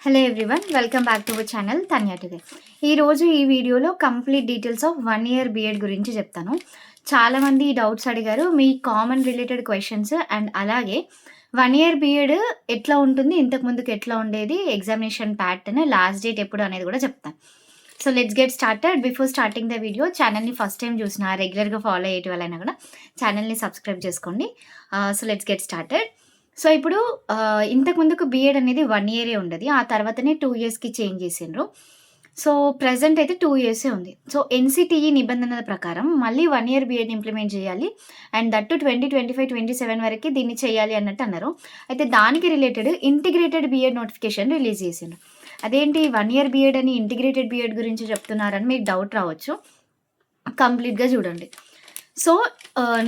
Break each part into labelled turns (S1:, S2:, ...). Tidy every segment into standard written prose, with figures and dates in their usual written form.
S1: Hello everyone, welcome back to our channel Tanya today. ఈరోజు ఈ వీడియోలో complete details of 1 year BEd గురించి చెప్తాను. చాలామంది డౌట్స్ అడిగారు, మీ కామన్ రిలేటెడ్ క్వశ్చన్స్. అండ్ అలాగే 1 ఇయర్ బీఎడ్ ఎట్లా ఉంటుంది, ఇంతకు ముందుకు ఎట్లా ఉండేది, ఎగ్జామినేషన్ ప్యాటర్న్, లాస్ట్ డేట్ ఎప్పుడు అనేది కూడా చెప్తాను. So let's get started. Before starting the video, ఛానల్ని ఫస్ట్ టైం చూసిన రెగ్యులర్గా ఫాలో అయ్యే వాళ్ళైనా కూడా ఛానల్ని సబ్స్క్రైబ్ చేసుకోండి. So let's get started. So ఇప్పుడు ఇంతకు ముందుకు బీఎడ్ అనేది 1 ఇయరే ఉండేది. ఆ తర్వాతనే 2 ఇయర్స్‌కి చేంజ్ చేసిండ్రు. సో ప్రెజెంట్ అయితే 2 ఇయర్సే ఉంది. సో ఎన్‌సిటిఈ నిబంధనల ప్రకారం మళ్ళీ 1 ఇయర్ బీఎడ్‌ని ఇంప్లిమెంట్ చేయాలి. అండ్ దట్ 2025, 27 వరకే దీన్ని చేయాలి అన్నట్టు అన్నారు. అయితే దానికి related integrated BEd notification release చేసిండ్రు. అదేంటి 1 ఇయర్ బీఎడ్ అని ఇంటిగ్రేటెడ్ బీఎడ్ గురించి చెప్తున్నారని మీకు డౌట్ రావచ్చు. కంప్లీట్‌గా చూడండి. సో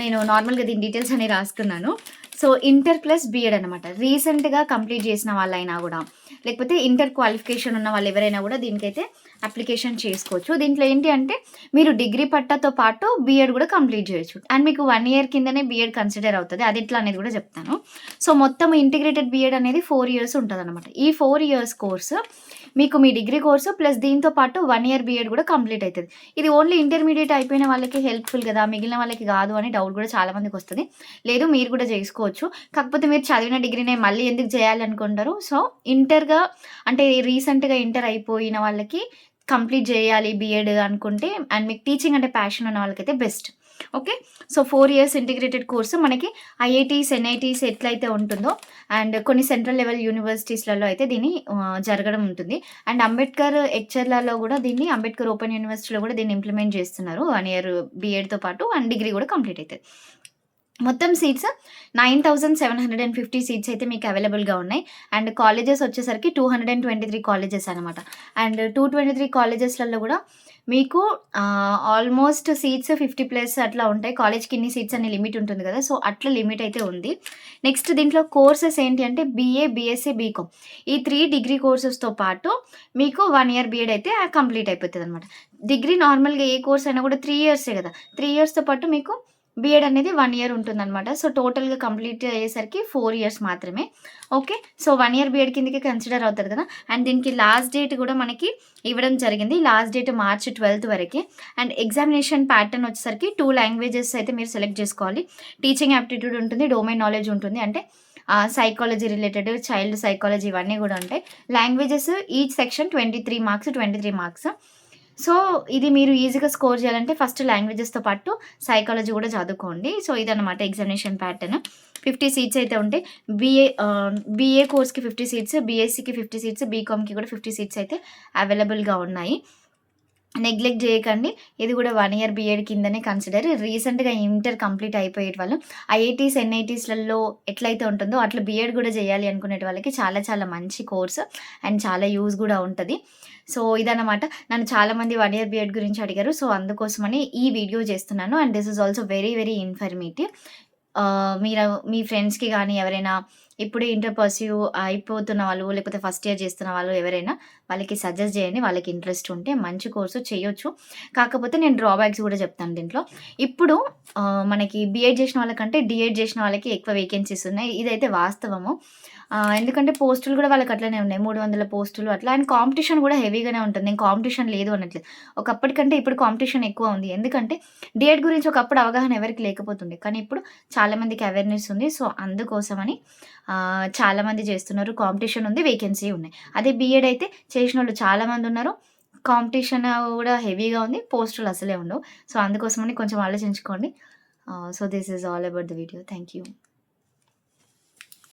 S1: నేను నార్మల్‌గా దీని డీటెయిల్స్ అన్ని రాసుకున్నాను. సో ఇంటర్ ప్లస్ బీఎడ్ అనమాట. రీసెంట్‌గా కంప్లీట్ చేసిన వాళ్ళైనా గూడా, లేకపోతే ఇంటర్ క్వాలిఫికేషన్ ఉన్న వాళ్ళు ఎవరైనా గూడా దీనికైతే అప్లికేషన్ చేసుకోవచ్చు. దీంట్లో ఏంటి అంటే మీరు డిగ్రీ పట్టాతో పాటు బీఎడ్ గూడా కంప్లీట్ చేయొచ్చు. అండ్ మీకు 1 ఇయర్ కిందనే బీఎడ్ కన్సిడర్ అవుతది. అది ఎట్లా అనేది గూడా చెప్తాను. సో మొత్తం ఇంటిగ్రేటెడ్ బీఎడ్ అనేది 4 ఇయర్స్ ఉంటదనమాట. ఈ 4 ఇయర్స్ కోర్స్ మీకు మీ డిగ్రీ కోర్సు ప్లస్ దీంతో పాటు 1 ఇయర్ బీఎడ్ గూడా కంప్లీట్ అయితది. ఇది ఓన్లీ ఇంటర్మీడియేట్ అయిపోయిన వాళ్ళకి హెల్ప్‌ఫుల్ గదా! మిగిలిన వాళ్ళకి గాదు అని డౌట్ గూడా చాలా మందికొస్తది. లేదు, మీరు కూడా చేసుకోవచ్చు. కాకపోతే మీరు చదివిన డిగ్రీనే మళ్ళీ ఎందుకు చేయాలనుకుంటారు. సో ఇంటర్‌గా అంటే రీసెంట్‌గా ఇంటర్ అయిపోయిన వాళ్ళకి కంప్లీట్ చేయాలి బీఎడ్ అనుకుంటే, అండ్ మీకు టీచింగ్ అంటే ప్యాషన్ ఉన్న వాళ్ళకైతే best. Okay. So 4 years integrated course మనకి ఐఐటీస్, ఎన్ఐటీస్ ఎట్లయితే ఉంటుందో, అండ్ కొన్ని సెంట్రల్ లెవెల్ యూనివర్సిటీస్‌లలో అయితే దీన్ని జరగడం ఉంటుంది. అండ్ అంబేద్కర్ హెచ్‌ఆర్‌లలో కూడా దీన్ని, అంబేద్కర్ ఓపెన్ యూనివర్సిటీలో కూడా దీన్ని ఇంప్లిమెంట్ చేస్తున్నారు. 1 ఇయర్ బీఎడ్‌తో పాటు అండ్ డిగ్రీ కూడా కంప్లీట్ అయితది. మొత్తం సీట్స్ 9750 సీట్స్ అయితే మీకు అవైలబుల్‌గా ఉన్నాయి. అండ్ కాలేజెస్ వచ్చేసరికి 223 కాలేజెస్ అనమాట. అండ్ 223 కాలేజెస్‌లలో కూడా మీకు ఆల్మోస్ట్ సీట్స్ 50+ అట్లా ఉంటాయి. కాలేజ్‌కి ఇన్ని సీట్స్ అని లిమిట్ ఉంటుంది కదా! సో అట్లా లిమిట్ అయితే ఉంది. నెక్స్ట్ దీంట్లో కోర్సెస్ ఏంటి అంటే బీఏ, బీఎస్సీ, బీకామ్ ఈ 3 డిగ్రీ కోర్సెస్‌తో పాటు మీకు 1 ఇయర్ బీఎడ్ అయితే కంప్లీట్ అయిపోతదనమాట. డిగ్రీ నార్మల్‌గా ఏ కోర్స్ అయినా కూడా 3 ఇయర్సే కదా! 3 ఇయర్స్‌తో పాటు మీకు బీఎడ్ అనేది 1 ఇయర్ ఉంటుందనమాట. సో టోటల్‌గా కంప్లీట్ అయ్యేసరికి 4 ఇయర్స్ మాత్రమే. ఓకే. సో 1 ఇయర్ బీఎడ్ కిందకి కన్సిడర్ అవుతది కదా! అండ్ దీనికి లాస్ట్ డేట్ కూడా మనకి ఇవ్వడం జరిగింది. లాస్ట్ డేట్ మార్చ్ 12 వరకే. అండ్ ఎగ్జామినేషన్ ప్యాటర్న్ వచ్చేసరికి 2 లాంగ్వేజెస్ అయితే మీరు సెలెక్ట్ చేసుకోవాలి. టీచింగ్ యాప్టిట్యూడ్ ఉంటుంది, డొమైన్ నాలెడ్జ్ ఉంటుంది. అంటే సైకాలజీ రిలేటెడ్, చైల్డ్ సైకాలజీ ఇవన్నీ కూడా ఉంటాయి. Languages each section 23 marks, 23 marks. So ఇది మీరు ఈజీగా స్కోర్ చేయాలంటే ఫస్ట్ లాంగ్వేజెస్‌తో పాటు సైకాలజీ కూడా చదువుకోండి. సో ఇదన్నమాట ఎగ్జామినేషన్ ప్యాటర్న్. 50 సీట్స్ అయితే ఉంటాయి. బీఏ కోర్స్‌కి 50 సీట్స్, బీఎస్సీకి 50 సీట్స్, బీకామ్‌కి కూడా 50 సీట్స్ అయితే అవైలబుల్‌గా ఉన్నాయి. నెగ్లెక్ట్ చేయకండి. ఇది కూడా 1 ఇయర్ బీఎడ్ కిందనే కన్సిడర్. రీసెంట్‌గా ఇంటర్ కంప్లీట్ అయిపోయేటి వాళ్ళు ఐఐటీస్, ఎన్ఐటీస్‌లలో ఎట్లయితే ఉంటుందో అట్లా బీఎడ్ కూడా చేయాలి అనుకునేటి వాళ్ళకి చాలా చాలా మంచి కోర్స్ అండ్ చాలా యూజ్ కూడా ఉంటది. సో ఇదన్నమాట. నన్ను చాలామంది 1 ఇయర్ బీఎడ్ గురించి అడిగారు. సో అందుకోసమని ఈ వీడియో చేస్తున్నాను. And this is also very very informative. మీరు మీ ఫ్రెండ్స్‌కి గానీ ఎవరైనా ఇప్పుడే ఇంటర్ పర్స్యూ అయిపోతున్న వాళ్ళు, లేకపోతే ఫస్ట్ ఇయర్ చేస్తున్న వాళ్ళు ఎవరైనా వాళ్ళకి సజెస్ట్ చేయండి. వాళ్ళకి ఇంట్రెస్ట్ ఉంటే మంచి కోర్సు చేయొచ్చు. కాకపోతే నేను డ్రాబ్యాక్స్ కూడా చెప్తాను దీంట్లో. ఇప్పుడు మనకి బీఎడ్ చేసిన వాళ్ళకంటే డీఎడ్ చేసిన వాళ్ళకి ఎక్కువ వేకెన్సీస్ ఉన్నాయి. ఇదైతే వాస్తవము. ఎందుకంటే పోస్టులు కూడా వాళ్ళకి అట్లనే ఉన్నాయి. 300 పోస్టులు అట్లా. అండ్ కాంపిటీషన్ కూడా హెవీగానే ఉంటుంది. నేను కాంపిటీషన్ లేదు అనట్లేదు. ఒకప్పటికంటే ఇప్పుడు కాంపిటీషన్ ఎక్కువ ఉంది. ఎందుకంటే డీఎడ్ గురించి ఒకప్పుడు అవగాహన ఎవరికీ లేకపోతుండే. కానీ ఇప్పుడు చాలా మందికి అవేర్‌నెస్ ఉంది. సో అందుకోసమని చాలామంది చేస్తున్నారు. కాంపిటీషన్ ఉంది, వేకెన్సీ ఉన్నాయి. అదే బీఎడ్ అయితే చేసినోళ్ళు చాలామంది ఉన్నారు. కాంపిటీషన్ కూడా హెవీగా ఉంది. పోస్టులు అసలే ఉండవు. సో అందుకోసమని కొంచెం ఆలోచించుకోండి. So this is all about the video. Thank you.